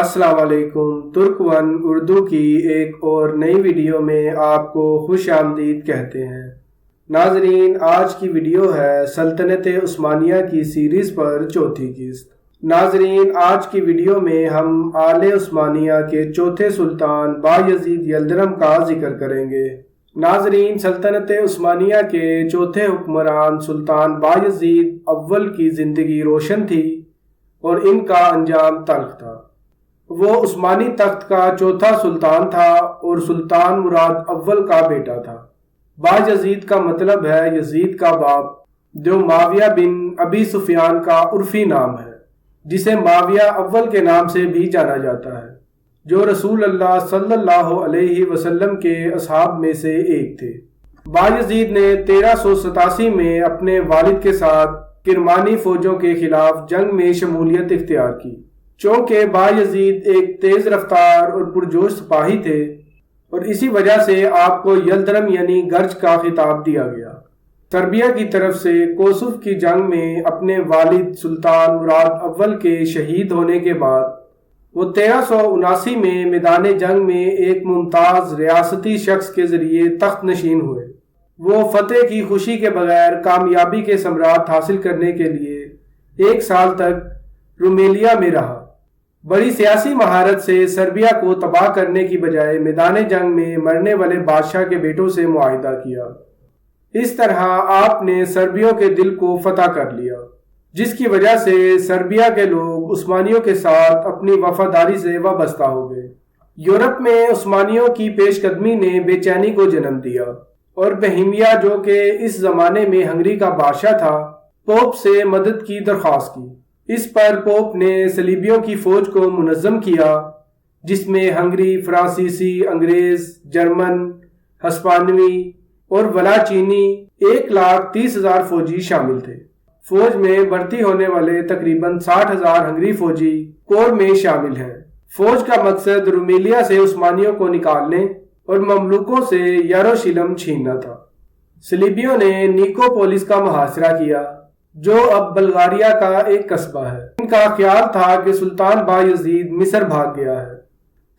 السلام علیکم۔ ترک ون اردو کی ایک اور نئی ویڈیو میں آپ کو خوش آمدید کہتے ہیں۔ ناظرین، آج کی ویڈیو ہے سلطنت عثمانیہ کی سیریز پر چوتھی قسط۔ ناظرین، آج کی ویڈیو میں ہم آل عثمانیہ کے چوتھے سلطان بایزید یلدرم کا ذکر کریں گے۔ ناظرین، سلطنت عثمانیہ کے چوتھے حکمران سلطان بایزید اول کی زندگی روشن تھی اور ان کا انجام تلخ تھا۔ وہ عثمانی تخت کا چوتھا سلطان تھا اور سلطان مراد اول کا بیٹا تھا۔ بایزید کا مطلب ہے یزید کا باپ، جو معاویہ بن ابی سفیان کا عرفی نام ہے، جسے معاویہ اول کے نام سے بھی جانا جاتا ہے، جو رسول اللہ صلی اللہ علیہ وسلم کے اصحاب میں سے ایک تھے۔ بایزید نے 1387 میں اپنے والد کے ساتھ کرمانی فوجوں کے خلاف جنگ میں شمولیت اختیار کی۔ چونکہ بایزید ایک تیز رفتار اور پرجوش سپاہی تھے اور اسی وجہ سے آپ کو یلدرم یعنی گرج کا خطاب دیا گیا۔ سربیا کی طرف سے کوسوف کی جنگ میں اپنے والد سلطان مراد اول کے شہید ہونے کے بعد وہ 1379 میں میدان جنگ میں ایک ممتاز ریاستی شخص کے ذریعے تخت نشین ہوئے۔ وہ فتح کی خوشی کے بغیر کامیابی کے ثمرات حاصل کرنے کے لیے 1 سال تک رومیلیا میں رہا۔ بڑی سیاسی مہارت سے سربیا کو تباہ کرنے کی بجائے میدان جنگ میں مرنے والے بادشاہ کے بیٹوں سے معاہدہ کیا۔ اس طرح آپ نے سربیوں کے دل کو فتح کر لیا، جس کی وجہ سے سربیا کے لوگ عثمانیوں کے ساتھ اپنی وفاداری سے وابستہ ہو گئے۔ یورپ میں عثمانیوں کی پیش قدمی نے بے چینی کو جنم دیا اور بہیمیا، جو کہ اس زمانے میں ہنگری کا بادشاہ تھا، پوپ سے مدد کی درخواست کی۔ اس پر پوپ نے صلیبیوں کی فوج کو منظم کیا، جس میں ہنگری، فرانسیسی، انگریز، جرمن، ہسپانوی اور ولاچینی 1,30,000 فوجی شامل تھے۔ فوج میں بھرتی ہونے والے تقریباً 60,000 ہنگری فوجی کور میں شامل ہیں۔ فوج کا مقصد رومیلیا سے عثمانیوں کو نکالنے اور مملوکوں سے یروشلم چھیننا تھا۔ صلیبیوں نے نیکوپولس کا محاصرہ کیا، جو اب بلغاریہ کا ایک قصبہ ہے۔ ان کا خیال تھا کہ سلطان بایزید مصر بھاگ گیا ہے،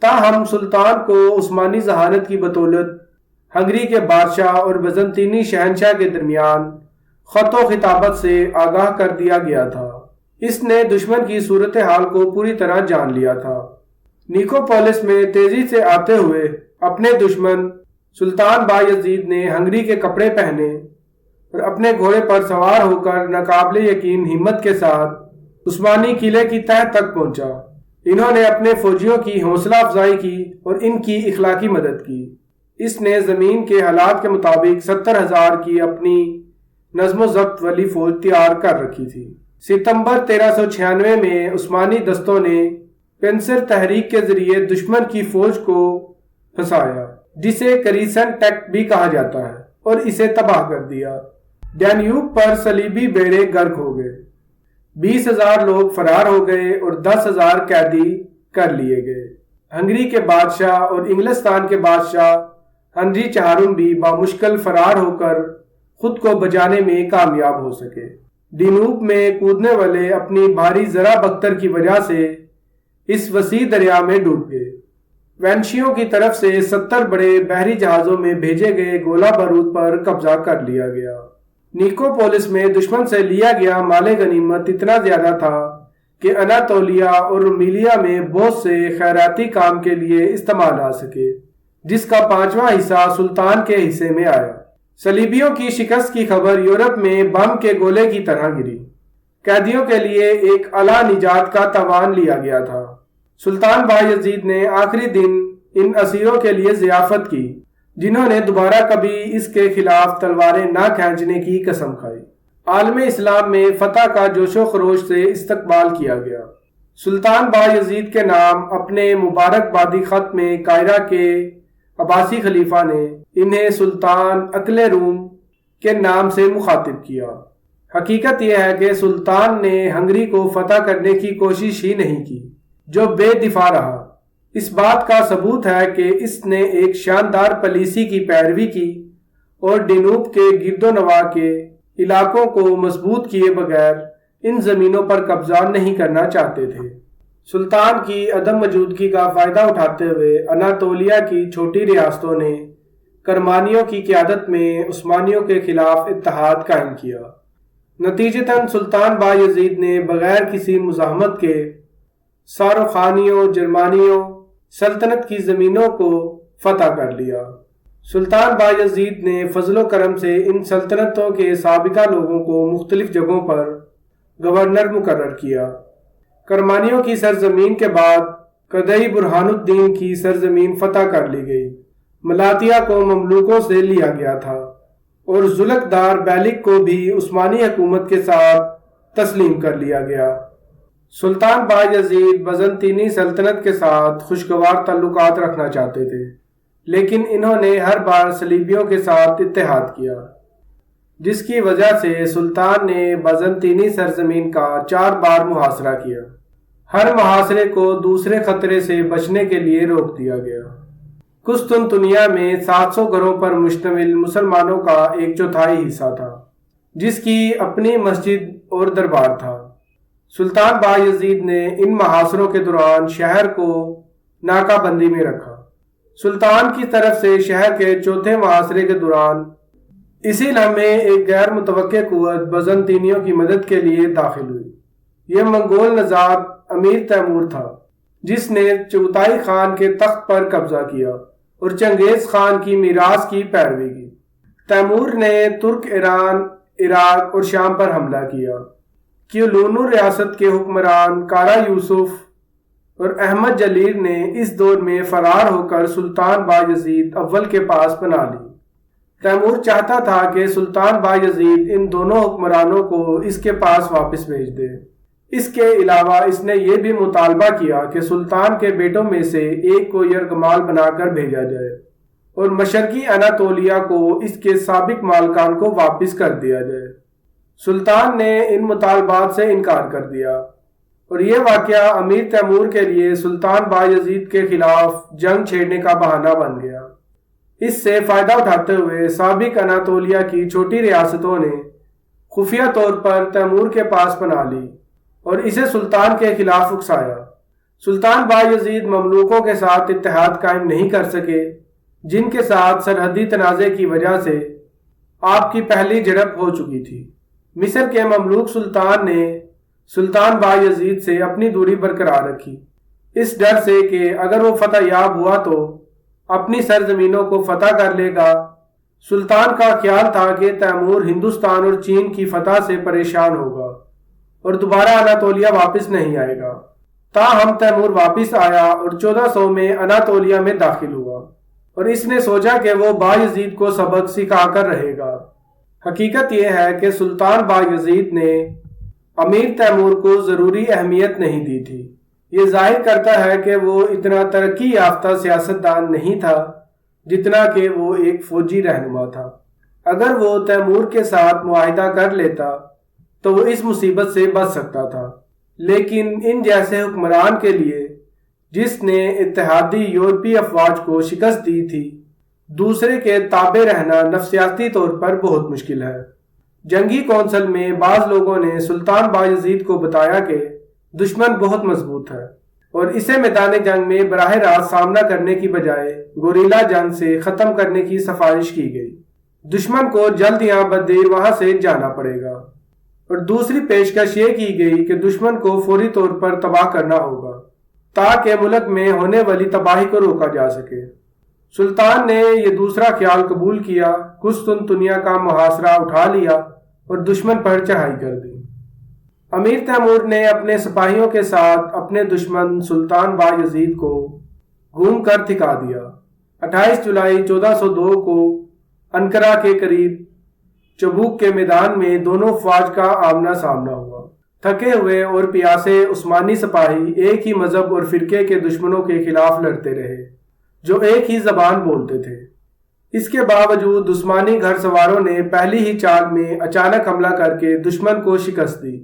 تاہم سلطان کو عثمانی ذہانت کی بدولت ہنگری کے بادشاہ اور بیزنطینی شہنشاہ کے درمیان خط و خطابت سے آگاہ کر دیا گیا تھا۔ اس نے دشمن کی صورتحال کو پوری طرح جان لیا تھا۔ نیکوپولس میں تیزی سے آتے ہوئے اپنے دشمن سلطان بایزید نے ہنگری کے کپڑے پہنے اور اپنے گھوڑے پر سوار ہو کر ناقابل یقین ہمت کے ساتھ عثمانی قلعے کی تہہ تک پہنچا۔ انہوں نے اپنے فوجیوں کی حوصلہ افزائی کی اور ان کی اخلاقی مدد کی۔ اس نے زمین کے حالات کے مطابق 70,000 کی اپنی نظم و ضبط والی فوج تیار کر رکھی تھی۔ ستمبر 1396 میں عثمانی دستوں نے پنسر تحریک کے ذریعے دشمن کی فوج کو پھنسایا، جسے کریسنٹ ٹیکٹ بھی کہا جاتا ہے، اور اسے تباہ کر دیا۔ ڈینیوب پر صلیبی بیڑے غرق ہو گئے، 20,000 لوگ فرار ہو گئے اور 10,000 قیدی کر لیے گئے۔ ہنگری کے بادشاہ اور انگلستان کے بادشاہ ہنری چہارم بھی بامشکل فرار ہو کر خود کو بچانے میں کامیاب ہو سکے۔ ڈینوب میں کودنے والے اپنی بھاری زرہ بختر کی وجہ سے اس وسیع دریا میں ڈوب گئے۔ وینشیوں کی طرف سے 70 بڑے بحری جہازوں میں بھیجے گئے گولہ بارود پر قبضہ کر لیا گیا۔ نیکوپولس میں دشمن سے لیا گیا مال غنیمت اتنا زیادہ تھا کہ اناتولیا اور رومیلیا میں بہت سے خیراتی کام کے لیے استعمال آ سکے، جس کا 5واں حصہ سلطان کے حصے میں آیا۔ صلیبیوں کی شکست کی خبر یورپ میں بم کے گولے کی طرح گری۔ قیدیوں کے لیے ایک اعلیٰ نجات کا تاوان لیا گیا تھا۔ سلطان بایزید نے آخری دن ان اسیروں کے لیے ضیافت کی، جنہوں نے دوبارہ کبھی اس کے خلاف تلواریں نہ کھینچنے کی قسم کھائی۔ عالم اسلام میں فتح کا جوش و خروش سے استقبال کیا گیا۔ سلطان بایزید کے نام اپنے مبارکبادی خط میں قاہرہ کے عباسی خلیفہ نے انہیں سلطان اکل روم کے نام سے مخاطب کیا۔ حقیقت یہ ہے کہ سلطان نے ہنگری کو فتح کرنے کی کوشش ہی نہیں کی، جو بے دفاع رہا۔ اس بات کا ثبوت ہے کہ اس نے ایک شاندار پالیسی کی پیروی کی اور ڈینوب کے گرد و نواح کے علاقوں کو مضبوط کیے بغیر ان زمینوں پر قبضہ نہیں کرنا چاہتے تھے۔ سلطان کی عدم موجودگی کا فائدہ اٹھاتے ہوئے اناطولیہ کی چھوٹی ریاستوں نے کرمانیوں کی قیادت میں عثمانیوں کے خلاف اتحاد قائم کیا۔ نتیجتاً سلطان بایزید نے بغیر کسی مزاحمت کے ساروخانیوں جرمانیوں سلطنت کی زمینوں کو فتح کر لیا۔ سلطان بایزید نے فضل و کرم سے ان سلطنتوں کے سابقہ لوگوں کو مختلف جگہوں پر گورنر مقرر کیا۔ کرمانیوں کی سرزمین کے بعد قدئی برہان الدین کی سرزمین فتح کر لی گئی۔ ملاتیہ کو مملوکوں سے لیا گیا تھا اور ذوالفقار بیلک کو بھی عثمانی حکومت کے ساتھ تسلیم کر لیا گیا۔ سلطان بایزید بازنطینی سلطنت کے ساتھ خوشگوار تعلقات رکھنا چاہتے تھے، لیکن انہوں نے ہر بار صلیبیوں کے ساتھ اتحاد کیا، جس کی وجہ سے سلطان نے بازنطینی سرزمین کا 4 بار محاصرہ کیا۔ ہر محاصرے کو دوسرے خطرے سے بچنے کے لیے روک دیا گیا۔ قسطنطنیہ میں 700 گھروں پر مشتمل مسلمانوں کا 1/4 حصہ تھا، جس کی اپنی مسجد اور دربار تھا۔ سلطان بایزید نے ان محاصروں کے دوران شہر کو ناکہ بندی میں رکھا۔ سلطان کی طرف سے شہر کے 4تھے محاصرے کے دوران اسی لمحے ایک غیر متوقع قوت بازنطینیوں کی مدد کے لیے داخل ہوئی۔ یہ منگول نژاد امیر تیمور تھا، جس نے چغتائی خان کے تخت پر قبضہ کیا اور چنگیز خان کی میراث کی پیروی کی۔ تیمور نے ترک ایران، عراق اور شام پر حملہ کیا۔ کیولونو ریاست کے حکمران کارا یوسف اور احمد جلیل نے اس دور میں فرار ہو کر سلطان بایزید اول کے پاس پناہ لی۔ تیمور چاہتا تھا کہ سلطان بایزید ان دونوں حکمرانوں کو اس کے پاس واپس بھیج دے۔ اس کے علاوہ اس نے یہ بھی مطالبہ کیا کہ سلطان کے بیٹوں میں سے ایک کو یرغمال بنا کر بھیجا جائے اور مشرقی اناطولیہ کو اس کے سابق مالکان کو واپس کر دیا جائے۔ سلطان نے ان مطالبات سے انکار کر دیا اور یہ واقعہ امیر تیمور کے لیے سلطان بایزید کے خلاف جنگ چھیڑنے کا بہانہ بن گیا۔ اس سے فائدہ اٹھاتے ہوئے سابق اناطولیہ کی چھوٹی ریاستوں نے خفیہ طور پر تیمور کے پاس پناہ لی اور اسے سلطان کے خلاف اکسایا۔ سلطان بایزید مملوکوں کے ساتھ اتحاد قائم نہیں کر سکے، جن کے ساتھ سرحدی تنازع کی وجہ سے آپ کی پہلی جھڑپ ہو چکی تھی۔ مصر کے مملوک سلطان نے سلطان بایزید سے اپنی دوری برقرار رکھی، اس ڈر سے کہ اگر وہ فتح یاب ہوا تو اپنی سرزمینوں کو فتح کر لے گا۔ سلطان کا خیال تھا کہ تیمور ہندوستان اور چین کی فتح سے پریشان ہوگا اور دوبارہ اناطولیہ واپس نہیں آئے گا۔ تاہم تیمور واپس آیا اور 1400 میں اناطولیہ میں داخل ہوا اور اس نے سوچا کہ وہ بایزید کو سبق سکھا کر رہے گا۔ حقیقت یہ ہے کہ سلطان بایزید نے امیر تیمور کو ضروری اہمیت نہیں دی تھی۔ یہ ظاہر کرتا ہے کہ وہ اتنا ترقی یافتہ سیاستدان نہیں تھا جتنا کہ وہ ایک فوجی رہنما تھا۔ اگر وہ تیمور کے ساتھ معاہدہ کر لیتا تو وہ اس مصیبت سے بچ سکتا تھا، لیکن ان جیسے حکمران کے لیے جس نے اتحادی یورپی افواج کو شکست دی تھی، دوسرے کے تابع رہنا نفسیاتی طور پر بہت مشکل ہے۔ جنگی کونسل میں بعض لوگوں نے سلطان بایزید کو بتایا کہ دشمن بہت مضبوط ہے اور اسے میدان جنگ میں براہ راست سامنا کرنے کی بجائے گوریلا جنگ سے ختم کرنے کی سفارش کی گئی۔ دشمن کو جلد یا بددیر وہاں سے جانا پڑے گا، اور دوسری پیشکش یہ کی گئی کہ دشمن کو فوری طور پر تباہ کرنا ہوگا تاکہ ملک میں ہونے والی تباہی کو روکا جا سکے۔ سلطان نے یہ دوسرا خیال قبول کیا، قسطنطنیہ کا محاصرہ اٹھا لیا اور دشمن پر چڑھائی کر دی۔ امیر تیمور نے اپنے سپاہیوں کے ساتھ اپنے دشمن سلطان بایزید کو گھوم کر تھکا دیا۔ 28 جولائی 1402 کو انقرہ کے قریب چبوک کے میدان میں دونوں افواج کا آمنا سامنا ہوا۔ تھکے ہوئے اور پیاسے عثمانی سپاہی ایک ہی مذہب اور فرقے کے دشمنوں کے خلاف لڑتے رہے جو ایک ہی زبان بولتے تھے۔ اس کے باوجود عثمانی گھڑ سواروں نے پہلی ہی چال میں اچانک حملہ کر کے دشمن کو شکست دی۔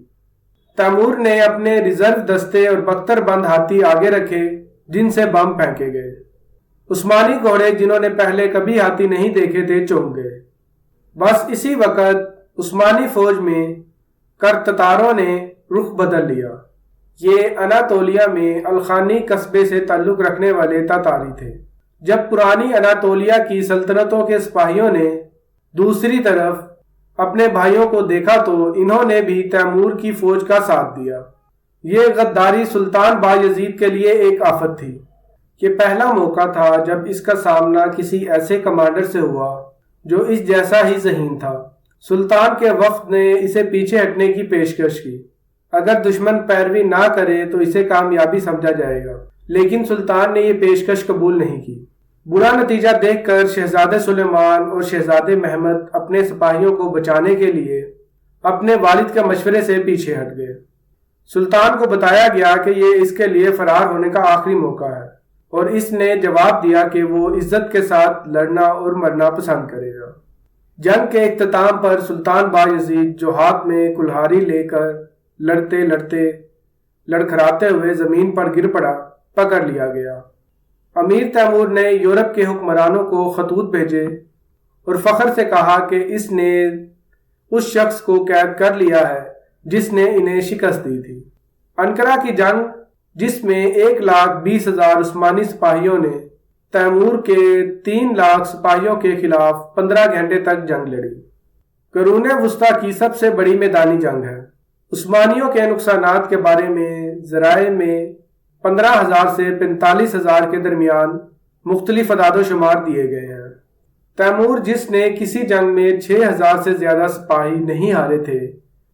تیمور نے اپنے ریزرو دستے اور بختر بند ہاتھی آگے رکھے جن سے بم پھینکے گئے۔ عثمانی گھوڑے جنہوں نے پہلے کبھی ہاتھی نہیں دیکھے تھے چونک گئے۔ بس اسی وقت عثمانی فوج میں کرتتاروں نے رخ بدل لیا۔ یہ اناطولیہ میں الخانی قصبے سے تعلق رکھنے والے تاتاری تھے۔ جب پرانی اناطولیہ کی سلطنتوں کے سپاہیوں نے دوسری طرف اپنے بھائیوں کو دیکھا تو انہوں نے بھی تیمور کی فوج کا ساتھ دیا۔ یہ غداری سلطان بایزید کے لیے ایک آفت تھی۔ یہ پہلا موقع تھا جب اس کا سامنا کسی ایسے کمانڈر سے ہوا جو اس جیسا ہی ذہین تھا۔ سلطان کے وفد نے اسے پیچھے ہٹنے کی پیشکش کی۔ اگر دشمن پیروی نہ کرے تو اسے کامیابی سمجھا جائے گا، لیکن سلطان نے یہ پیشکش قبول نہیں کی۔ برا نتیجہ دیکھ کر شہزادے سلیمان اور شہزادے محمد اپنے سپاہیوں کو بچانے کے لیے اپنے والد کے مشورے سے پیچھے ہٹ گئے۔ سلطان کو بتایا گیا کہ یہ اس کے لیے فرار ہونے کا آخری موقع ہے، اور اس نے جواب دیا کہ وہ عزت کے ساتھ لڑنا اور مرنا پسند کرے گا۔ جنگ کے اختتام پر سلطان بایزید، جو ہاتھ میں کلہاڑی لے کر لڑکھڑاتے ہوئے زمین پر گر پڑا، پکڑ لیا گیا۔ امیر تیمور نے یورپ کے حکمرانوں کو خطوط بھیجے اور فخر سے کہا کہ اس نے اس شخص کو قید کر لیا ہے جس نے انہیں شکست دی تھی۔ انقرہ کی جنگ، جس میں 1,20,000 عثمانی سپاہیوں نے تیمور کے 3 لاکھ سپاہیوں کے خلاف 15 گھنٹے تک جنگ لڑی، قرون وسطیٰ کی سب سے بڑی میدانی جنگ ہے۔ عثمانیوں کے نقصانات کے بارے میں ذرائع میں 15,000 سے 45,000 کے درمیان مختلف اعداد و شمار دیے گئے ہیں۔ تیمور، جس نے کسی جنگ میں 6,000 سے زیادہ سپاہی نہیں ہارے تھے،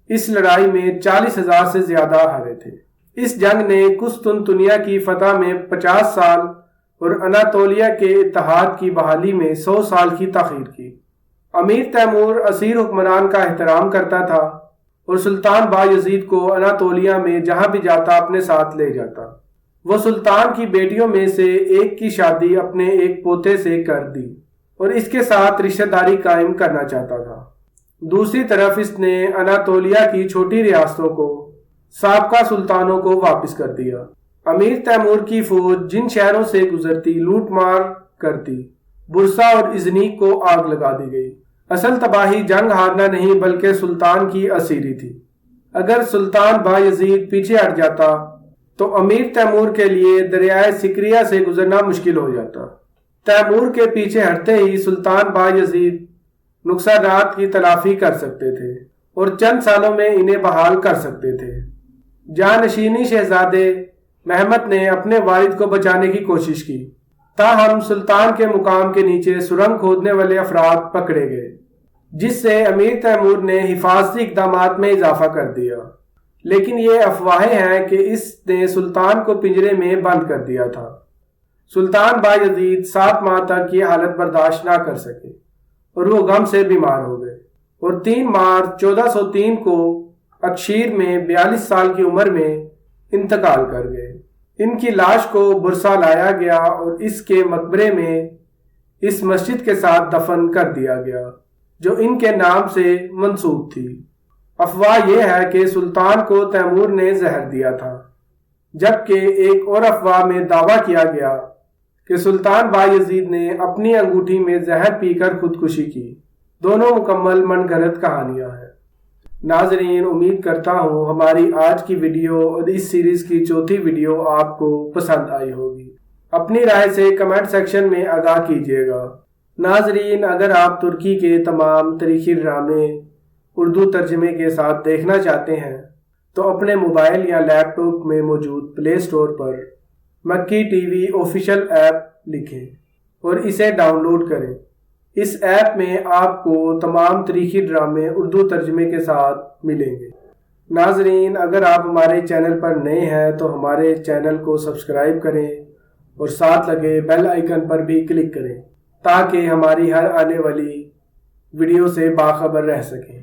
اس لڑائی میں 40,000 سے زیادہ ہارے تھے۔ اس جنگ نے قسطنطنیہ کی فتح میں 50 سال اور اناطولیہ کے اتحاد کی بحالی میں 100 سال کی تاخیر کی۔ امیر تیمور اسیر حکمران کا احترام کرتا تھا اور سلطان بایزید کو اناطولیہ میں جہاں بھی جاتا اپنے ساتھ لے جاتا۔ وہ سلطان کی بیٹیوں میں سے ایک کی شادی اپنے ایک پوتے سے کر دی اور اس کے ساتھ رشتہ داری قائم کرنا چاہتا تھا۔ دوسری طرف اس نے اناطولیہ کی چھوٹی ریاستوں کو سابقہ سلطانوں کو واپس کر دیا۔ امیر تیمور کی فوج جن شہروں سے گزرتی لوٹ مار کرتی، برسا اور ازنیک کو آگ لگا دی گئی۔ اصل تباہی جنگ ہارنا نہیں بلکہ سلطان کی اسیری تھی۔ اگر سلطان بایزید پیچھے ہٹ جاتا تو امیر تیمور کے لیے دریائے سکریا سے گزرنا مشکل ہو جاتا۔ تیمور کے پیچھے ہٹتے ہی سلطان بایزید نقصانات کی تلافی کر سکتے تھے اور چند سالوں میں انہیں بحال کر سکتے تھے۔ جانشینی شہزادے محمد نے اپنے والد کو بچانے کی کوشش کی، تاہم سلطان کے مقام کے نیچے سرنگ کھودنے والے افراد پکڑے گئے، جس سے امیر تیمور نے حفاظتی اقدامات میں اضافہ کر دیا۔ لیکن یہ افواہیں ہیں کہ اس نے سلطان کو پنجرے میں بند کر دیا تھا۔ سلطان بایزید 7 ماہ تک یہ حالت برداشت نہ کر سکے اور وہ غم سے بیمار ہو گئے، اور 3 مارچ 1403 کو اکشیر میں 42 سال کی عمر میں انتقال کر گئے۔ ان کی لاش کو برسا لایا گیا اور اس کے مقبرے میں اس مسجد کے ساتھ دفن کر دیا گیا جو ان کے نام سے منسوب تھی۔ افواہ یہ ہے کہ سلطان کو تیمور نے زہر دیا تھا، جبکہ ایک اور افواہ میں دعویٰ کیا گیا کہ سلطان بایزید نے اپنی انگوٹھی میں زہر پی کر خودکشی کی۔ دونوں مکمل من گھڑت کہانیاں ہیں۔ ناظرین، امید کرتا ہوں ہماری آج کی ویڈیو اور اس سیریز کی چوتھی ویڈیو آپ کو پسند آئی ہوگی۔ اپنی رائے سے کمنٹ سیکشن میں آگاہ کیجیے گا۔ ناظرین، اگر آپ ترکی کے تمام تاریخی ڈرامے اردو ترجمے کے ساتھ دیکھنا چاہتے ہیں تو اپنے موبائل یا لیپ ٹاپ میں موجود پلے اسٹور پر مکی ٹی وی آفیشیل ایپ لکھیں اور اسے ڈاؤن لوڈ کریں۔ اس ایپ میں آپ کو تمام تاریخی ڈرامے اردو ترجمے کے ساتھ ملیں گے۔ ناظرین، اگر آپ ہمارے چینل پر نئے ہیں تو ہمارے چینل کو سبسکرائب کریں اور ساتھ لگے بیل آئیکن پر بھی کلک کریں تاکہ ہماری ہر آنے والی ویڈیو سے باخبر رہ سکیں۔